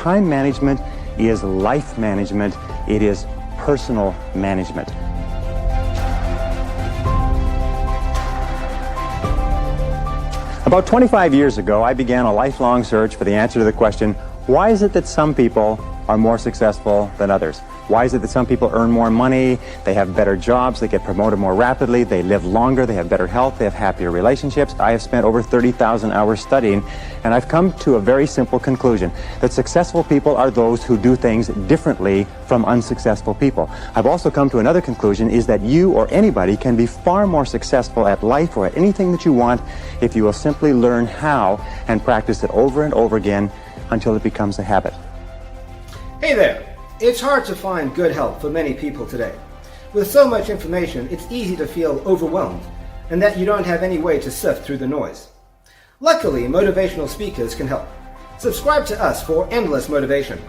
time management is life management. It is personal management. About 25 years ago, I began a lifelong search for the answer to the question, why is it that some people are more successful than others? Why is it that some people earn more money, they have better jobs, they get promoted more rapidly, they live longer, they have better health, they have happier relationships? I have spent over 30,000 hours studying, and I've come to a very simple conclusion, that successful people are those who do things differently from unsuccessful people. I've also come to another conclusion, is that you or anybody can be far more successful at life or at anything that you want if you will simply learn how and practice it over and over again until it becomes a habit. Hey there! It's hard to find good help for many people today. With so much information, it's easy to feel overwhelmed and that you don't have any way to sift through the noise. Luckily, motivational speakers can help. Subscribe to us for endless motivation.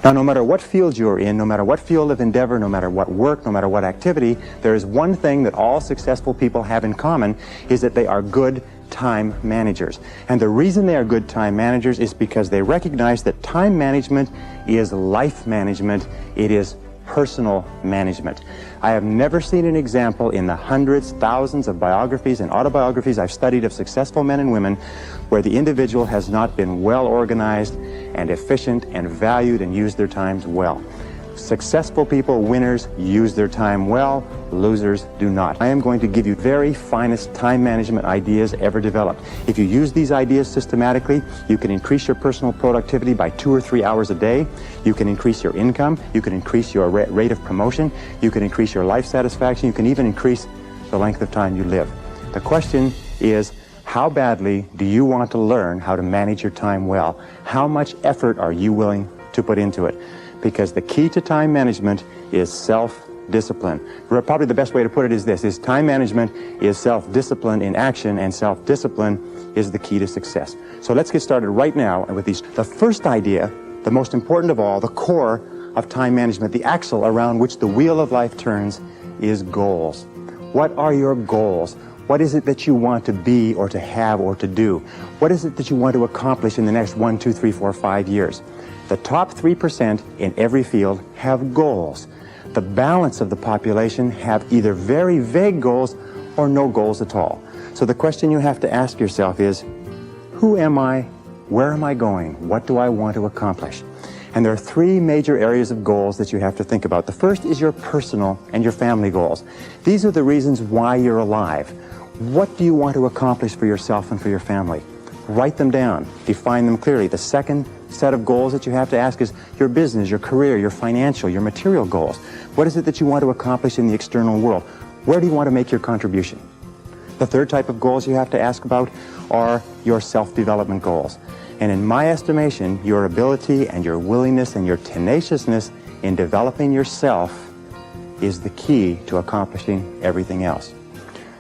Now, no matter what field you're in, no matter what field of endeavor, no matter what work, no matter what activity, there is one thing that all successful people have in common, is that they are good time managers. And the reason they are good time managers is because they recognize that time management is life management. It is personal management. I have never seen an example in the hundreds, thousands of biographies and autobiographies I've studied of successful men and women where the individual has not been well organized and efficient and valued and used their times well. Successful people, winners, use their time well. Losers do not. I am going to give you very finest time management ideas ever developed. If you use these ideas systematically, you can increase your personal productivity by 2 or 3 hours a day. You can increase your income. You can increase your rate of promotion. You can increase your life satisfaction. You can even increase the length of time you live. The question is, how badly do you want to learn how to manage your time well? How much effort are you willing to put into it? Because the key to time management is self-discipline. Probably the best way to put it is this, is time management is self-discipline in action, and self-discipline is the key to success. So let's get started right now with these. The first idea, the most important of all, the core of time management, the axle around which the wheel of life turns, is goals. What are your goals? What is it that you want to be or to have or to do? What is it that you want to accomplish in the next 1, 2, 3, 4, 5 years? The top 3% in every field have goals. The balance of the population have either very vague goals or no goals at all. So the question you have to ask yourself is, who am I? Where am I going? What do I want to accomplish? And there are 3 major areas of goals that you have to think about. The first is your personal and your family goals. These are the reasons why you're alive. What do you want to accomplish for yourself and for your family? Write them down. Define them clearly. The second set of goals that you have to ask is your business, your career, your financial, your material goals. What is it that you want to accomplish in the external world? Where do you want to make your contribution? The third type of goals you have to ask about are your self-development goals. And in my estimation, your ability and your willingness and your tenaciousness in developing yourself is the key to accomplishing everything else.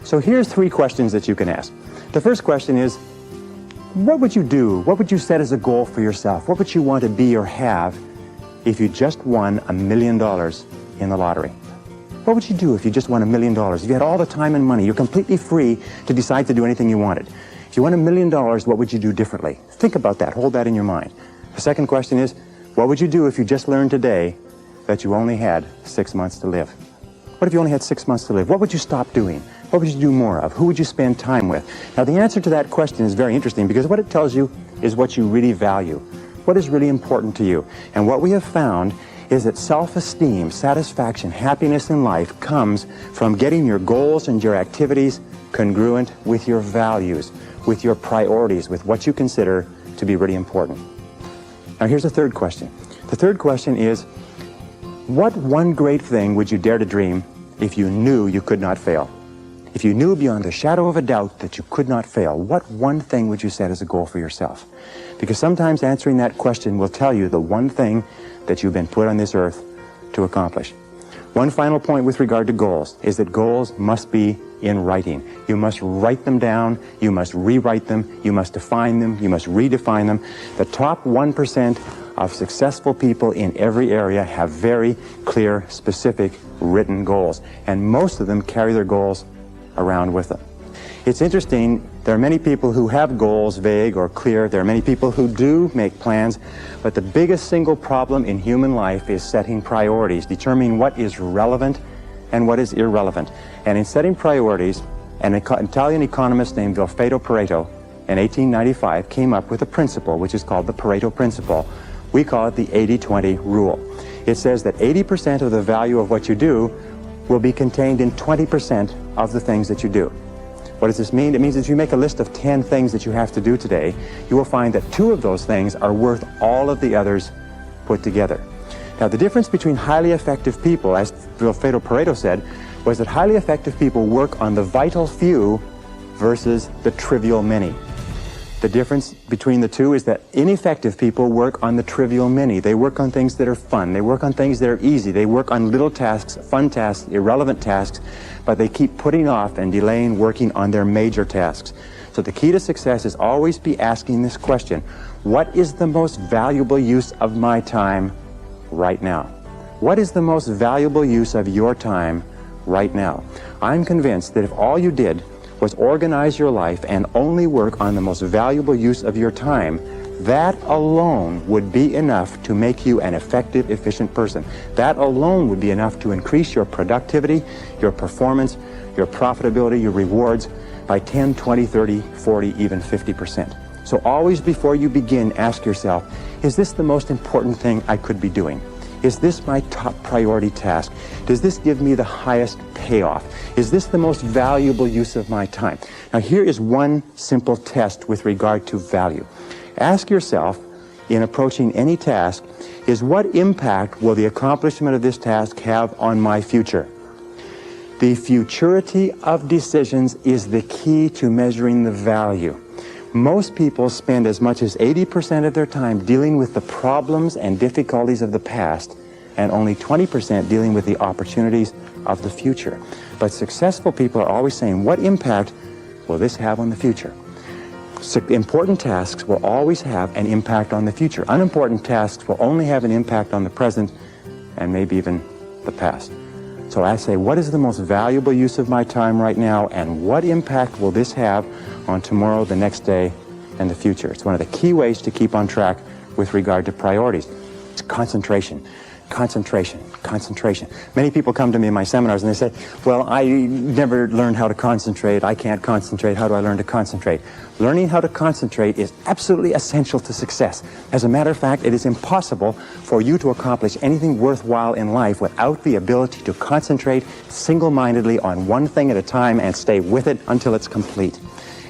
So here's 3 questions that you can ask. The first question is, what would you do? What would you set as a goal for yourself? What would you want to be or have if you just won $1 million in the lottery? What would you do if you just won $1 million? If you had all the time and money, you're completely free to decide to do anything you wanted. If you won $1 million, what would you do differently? Think about that. Hold that in your mind. The second question is, what would you do if you just learned today that you only had 6 months to live? What if you only had 6 months to live? What would you stop doing? What would you do more of? Who would you spend time with? Now, the answer to that question is very interesting because what it tells you is what you really value. What is really important to you? And what we have found is that self-esteem, satisfaction, happiness in life comes from getting your goals and your activities congruent with your values, with your priorities, with what you consider to be really important. Now, here's the third question. The third question is, what one great thing would you dare to dream if you knew you could not fail? If you knew beyond a shadow of a doubt that you could not fail, what one thing would you set as a goal for yourself? Because sometimes answering that question will tell you the one thing that you've been put on this earth to accomplish. One final point with regard to goals is that goals must be in writing. You must write them down, you must rewrite them, you must define them, you must redefine them. The top 1% of successful people in every area have very clear, specific, written goals. And most of them carry their goals around with them. It's interesting, There are many people who have goals, vague or clear. There are many people who do make plans, but the biggest single problem in human life is setting priorities, determining what is relevant and what is irrelevant. And in setting priorities, an Italian economist named Vilfredo Pareto in 1895 came up with a principle which is called the Pareto Principle. We call it the 80-20 rule. It says that 80% of the value of what you do will be contained in 20% of the things that you do. What does this mean? It means that if you make a list of 10 things that you have to do today, you will find that 2 of those things are worth all of the others put together. Now, the difference between highly effective people, as Vilfredo Pareto said, was that highly effective people work on the vital few versus the trivial many. The difference between the two is that ineffective people work on the trivial many. They work on things that are fun. They work on things that are easy. They work on little tasks, fun tasks, irrelevant tasks, but they keep putting off and delaying working on their major tasks. So the key to success is always be asking this question: what is the most valuable use of my time right now? What is the most valuable use of your time right now? I'm convinced that if all you did was organize your life and only work on the most valuable use of your time, that alone would be enough to make you an effective, efficient person. That alone would be enough to increase your productivity, your performance, your profitability, your rewards by 10, 20, 30, 40, even 50%. So always before you begin, ask yourself, is this the most important thing I could be doing? Is this my top priority task? Does this give me the highest payoff? Is this the most valuable use of my time? Now, here is one simple test with regard to value. Ask yourself, in approaching any task, is what impact will the accomplishment of this task have on my future? The futurity of decisions is the key to measuring the value. Most people spend as much as 80% of their time dealing with the problems and difficulties of the past, and only 20% dealing with the opportunities of the future. But successful people are always saying, what impact will this have on the future? Important tasks will always have an impact on the future. Unimportant tasks will only have an impact on the present and maybe even the past. So I say, what is the most valuable use of my time right now, and what impact will this have on tomorrow, the next day, and the future? It's one of the key ways to keep on track with regard to priorities. It's concentration. Concentration, concentration. Many people come to me in my seminars and they say, well, I never learned how to concentrate. I can't concentrate. How do I learn to concentrate? Learning how to concentrate is absolutely essential to success. As a matter of fact, it is impossible for you to accomplish anything worthwhile in life without the ability to concentrate single-mindedly on one thing at a time and stay with it until it's complete.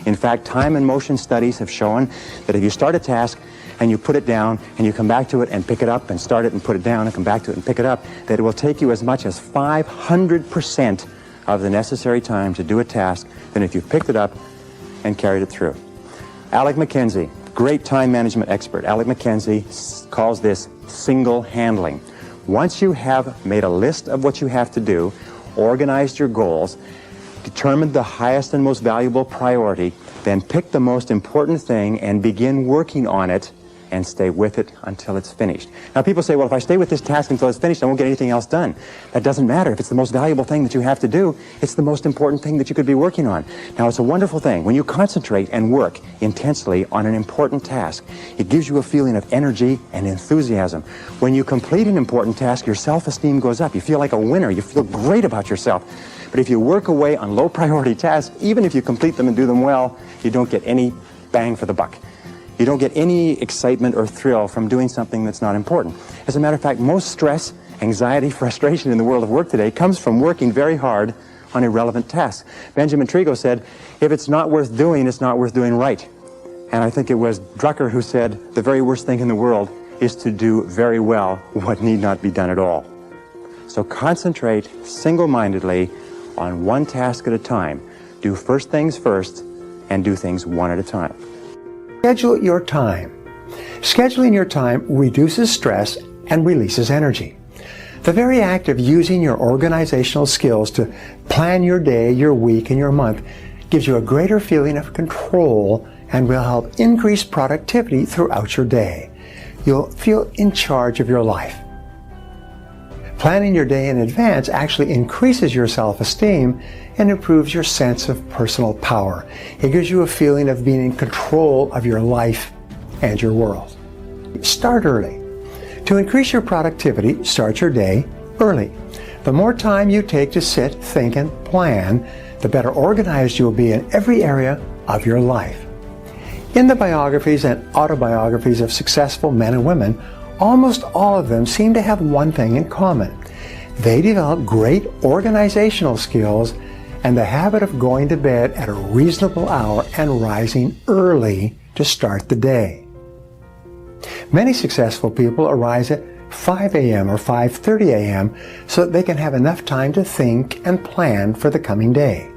In fact, time and motion studies have shown that if you start a task and you put it down and you come back to it and pick it up and start it and put it down and come back to it and pick it up, that it will take you as much as 500% of the necessary time to do a task than if you picked it up and carried it through. Alec McKenzie, great time management expert, Alec McKenzie calls this single handling. Once you have made a list of what you have to do, organized your goals, determined the highest and most valuable priority, then pick the most important thing and begin working on it and stay with it until it's finished. Now, people say, well, if I stay with this task until it's finished, I won't get anything else done. That doesn't matter. If it's the most valuable thing that you have to do, it's the most important thing that you could be working on. Now, it's a wonderful thing. When you concentrate and work intensely on an important task, it gives you a feeling of energy and enthusiasm. When you complete an important task, your self-esteem goes up. You feel like a winner. You feel great about yourself. But if you work away on low-priority tasks, even if you complete them and do them well, you don't get any bang for the buck. You don't get any excitement or thrill from doing something that's not important. As a matter of fact, most stress, anxiety, frustration in the world of work today comes from working very hard on irrelevant tasks. Benjamin Trigo said, if it's not worth doing, it's not worth doing right. And I think it was Drucker who said, the very worst thing in the world is to do very well what need not be done at all. So concentrate single-mindedly on one task at a time. Do first things first and do things one at a time. Schedule your time. Scheduling your time reduces stress and releases energy. The very act of using your organizational skills to plan your day, your week, and your month gives you a greater feeling of control and will help increase productivity throughout your day. You'll feel in charge of your life. Planning your day in advance actually increases your self-esteem and improves your sense of personal power. It gives you a feeling of being in control of your life and your world. Start early. To increase your productivity, start your day early. The more time you take to sit, think, and plan, the better organized you will be in every area of your life. In the biographies and autobiographies of successful men and women, almost all of them seem to have one thing in common. They develop great organizational skills and the habit of going to bed at a reasonable hour and rising early to start the day. Many successful people arise at 5 a.m. or 5:30 a.m. so that they can have enough time to think and plan for the coming day.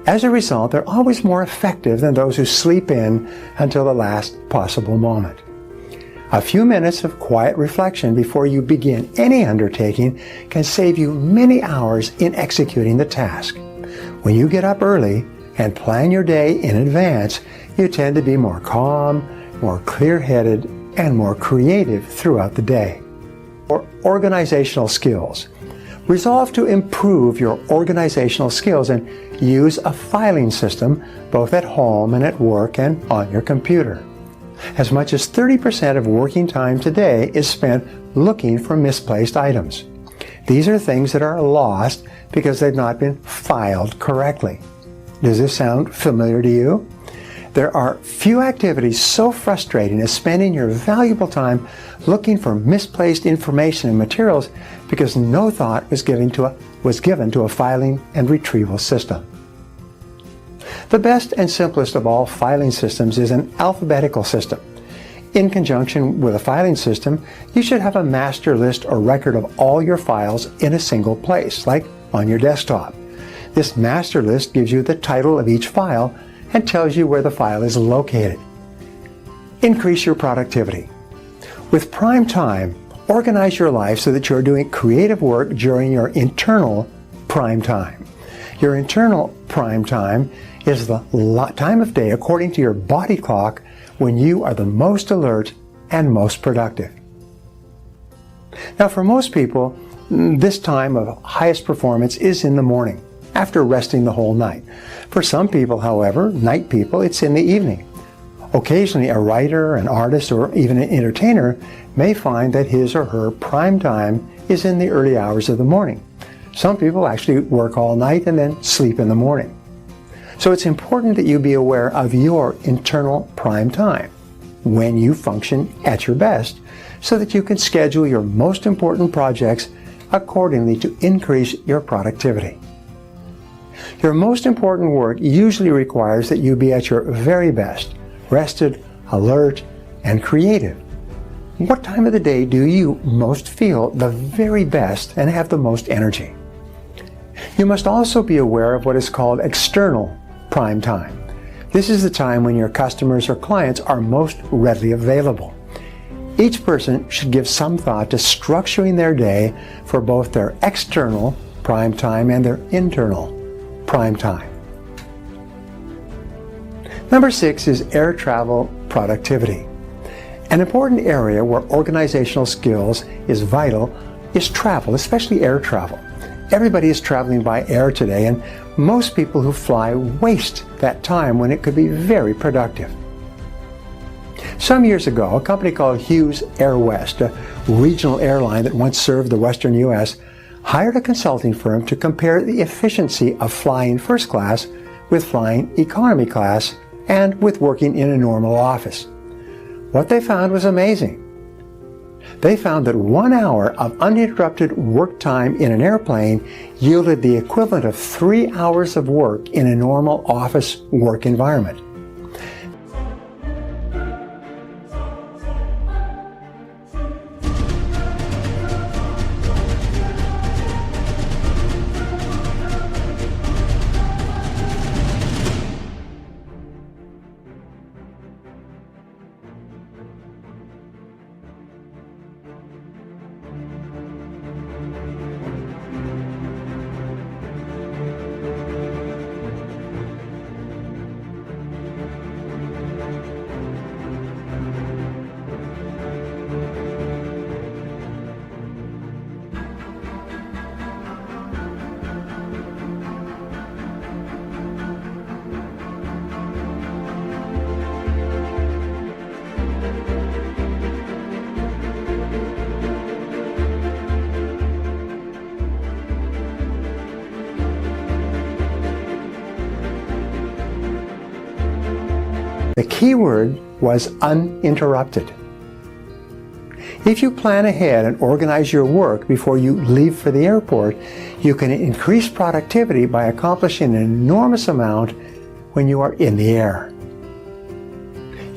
As a result, they're always more effective than those who sleep in until the last possible moment. A few minutes of quiet reflection before you begin any undertaking can save you many hours in executing the task. When you get up early and plan your day in advance, you tend to be more calm, more clear-headed, and more creative throughout the day. Or organizational skills. Resolve to improve your organizational skills and use a filing system both at home and at work and on your computer. As much as 30% of working time today is spent looking for misplaced items. These are things that are lost because they've not been filed correctly. Does this sound familiar to you? There are few activities so frustrating as spending your valuable time looking for misplaced information and materials because no thought was given to a filing and retrieval system. The best and simplest of all filing systems is an alphabetical system. In conjunction with a filing system, you should have a master list or record of all your files in a single place, like on your desktop. This master list gives you the title of each file and tells you where the file is located. Increase your productivity. With prime time, organize your life so that you're doing creative work during your internal prime time. Your internal prime time is the time of day according to your body clock when you are the most alert and most productive. Now, for most people, this time of highest performance is in the morning, after resting the whole night. For some people, however, night people, it's in the evening. Occasionally, a writer, an artist, or even an entertainer may find that his or her prime time is in the early hours of the morning. Some people actually work all night and then sleep in the morning. So it's important that you be aware of your internal prime time, when you function at your best, so that you can schedule your most important projects accordingly to increase your productivity. Your most important work usually requires that you be at your very best, rested, alert, and creative. What time of the day do you most feel the very best and have the most energy? You must also be aware of what is called external prime time. This is the time when your customers or clients are most readily available. Each person should give some thought to structuring their day for both their external prime time and their internal prime time. Number 6 is air travel productivity. An important area where organizational skills is vital is travel, especially air travel. Everybody is traveling by air today, and most people who fly waste that time when it could be very productive. Some years ago, a company called Hughes Air West, a regional airline that once served the western U.S., hired a consulting firm to compare the efficiency of flying first class with flying economy class and with working in a normal office. What they found was amazing. They found that 1 hour of uninterrupted work time in an airplane yielded the equivalent of 3 hours of work in a normal office work environment. The key word was uninterrupted. If you plan ahead and organize your work before you leave for the airport, you can increase productivity by accomplishing an enormous amount when you are in the air.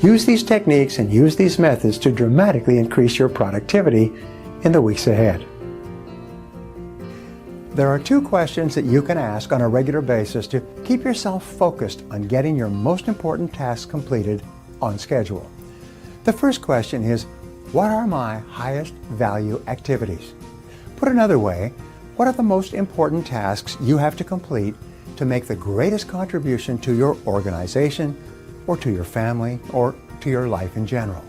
Use these techniques and use these methods to dramatically increase your productivity in the weeks ahead. There are 2 questions that you can ask on a regular basis to keep yourself focused on getting your most important tasks completed on schedule. The first question is, what are my highest value activities? Put another way, what are the most important tasks you have to complete to make the greatest contribution to your organization, or to your family, or to your life in general?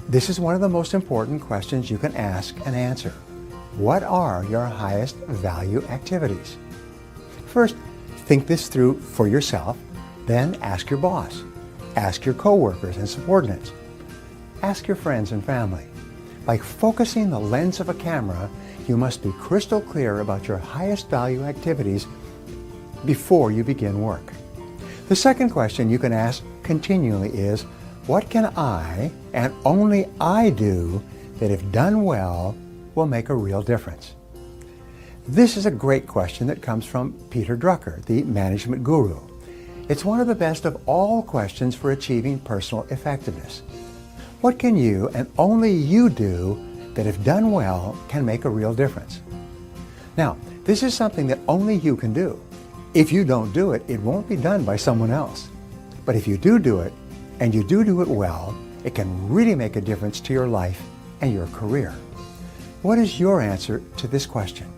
This is one of the most important questions you can ask and answer. What are your highest value activities? First, think this through for yourself, then ask your boss. Ask your coworkers and subordinates. Ask your friends and family. By focusing the lens of a camera, you must be crystal clear about your highest value activities before you begin work. The second question you can ask continually is, what can I, and only I, do that if done well will make a real difference? This is a great question that comes from Peter Drucker, the management guru. It's one of the best of all questions for achieving personal effectiveness. What can you, and only you, do that if done well can make a real difference? Now, this is something that only you can do. If you don't do it, it won't be done by someone else. But if you do it, and you do it well, it can really make a difference to your life and your career. What is your answer to this question?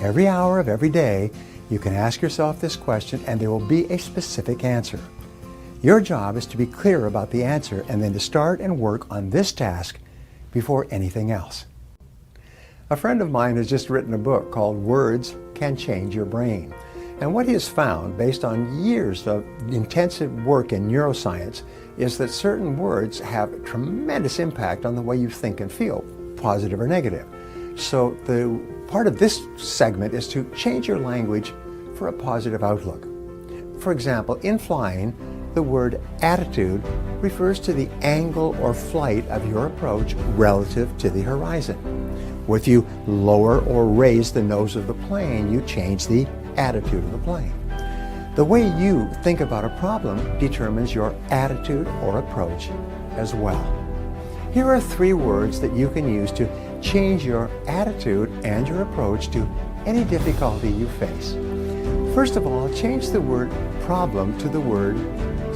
Every hour of every day, you can ask yourself this question and there will be a specific answer. Your job is to be clear about the answer and then to start and work on this task before anything else. A friend of mine has just written a book called Words Can Change Your Brain. And what he has found, based on years of intensive work in neuroscience, is that certain words have tremendous impact on the way you think and feel, positive or negative. So the part of this segment is to change your language for a positive outlook. For example, in flying, the word attitude refers to the angle or flight of your approach relative to the horizon. If you lower or raise the nose of the plane, you change the attitude of the plane. The way you think about a problem determines your attitude or approach as well. Here are 3 words that you can use to change your attitude and your approach to any difficulty you face. First of all, change the word problem to the word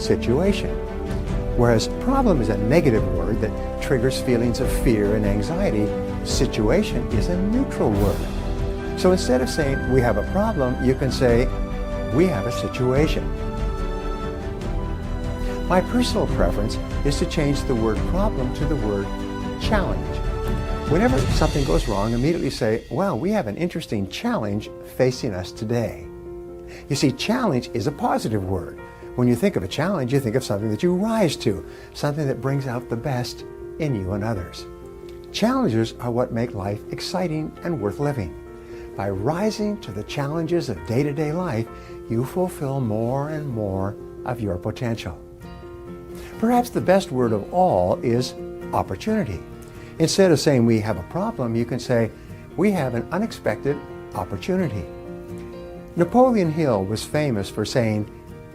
situation. Whereas problem is a negative word that triggers feelings of fear and anxiety, situation is a neutral word. So instead of saying we have a problem, you can say we have a situation. My personal preference is to change the word problem to the word challenge. Whenever something goes wrong, immediately say, well, we have an interesting challenge facing us today. You see, challenge is a positive word. When you think of a challenge, you think of something that you rise to, something that brings out the best in you and others. Challenges are what make life exciting and worth living. By rising to the challenges of day-to-day life, you fulfill more and more of your potential. Perhaps the best word of all is opportunity. Instead of saying we have a problem, you can say we have an unexpected opportunity. Napoleon Hill was famous for saying,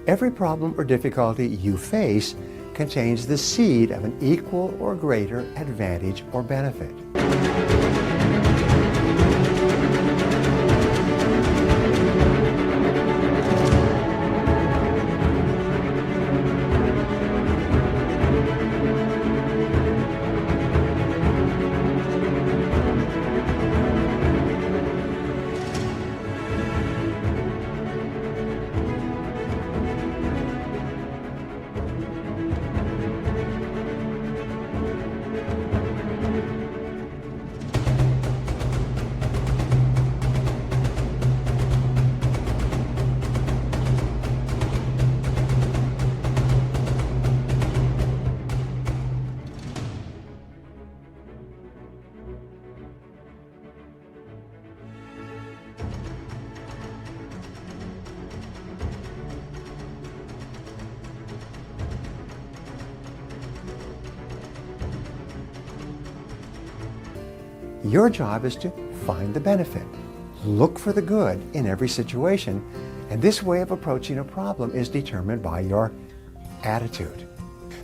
every problem or difficulty you face contains the seed of an equal or greater advantage or benefit. Your job is to find the benefit. Look for the good in every situation, and this way of approaching a problem is determined by your attitude.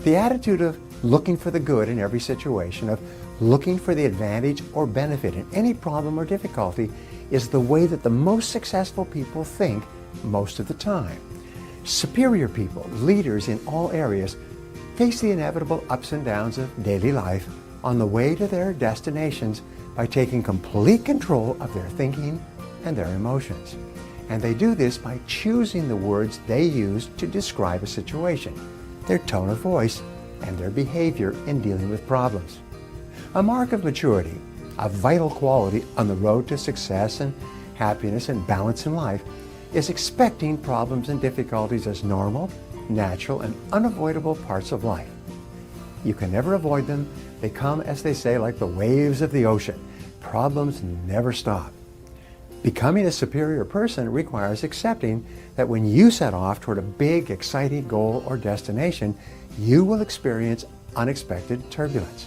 The attitude of looking for the good in every situation, of looking for the advantage or benefit in any problem or difficulty, is the way that the most successful people think most of the time. Superior people, leaders in all areas, face the inevitable ups and downs of daily life on the way to their destinations by taking complete control of their thinking and their emotions. And they do this by choosing the words they use to describe a situation, their tone of voice, and their behavior in dealing with problems. A mark of maturity, a vital quality on the road to success and happiness and balance in life, is expecting problems and difficulties as normal, natural, and unavoidable parts of life. You can never avoid them. They come, as they say, like the waves of the ocean. Problems never stop. Becoming a superior person requires accepting that when you set off toward a big, exciting goal or destination, you will experience unexpected turbulence.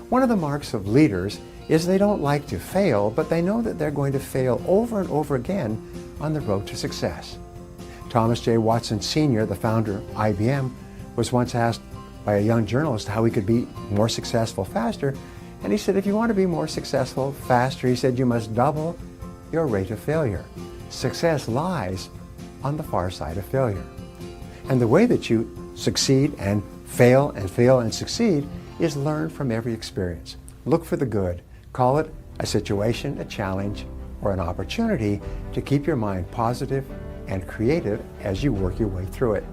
One of the marks of leaders is they don't like to fail, but they know that they're going to fail over and over again on the road to success. Thomas J. Watson Sr., the founder of IBM, was once asked by a young journalist how he could be more successful faster, and he said, if you want to be more successful faster, he said, you must double your rate of failure. Success lies on the far side of failure. And the way that you succeed and fail and succeed is learn from every experience. Look for the good. Call it a situation, a challenge, or an opportunity to keep your mind positive and creative as you work your way through it.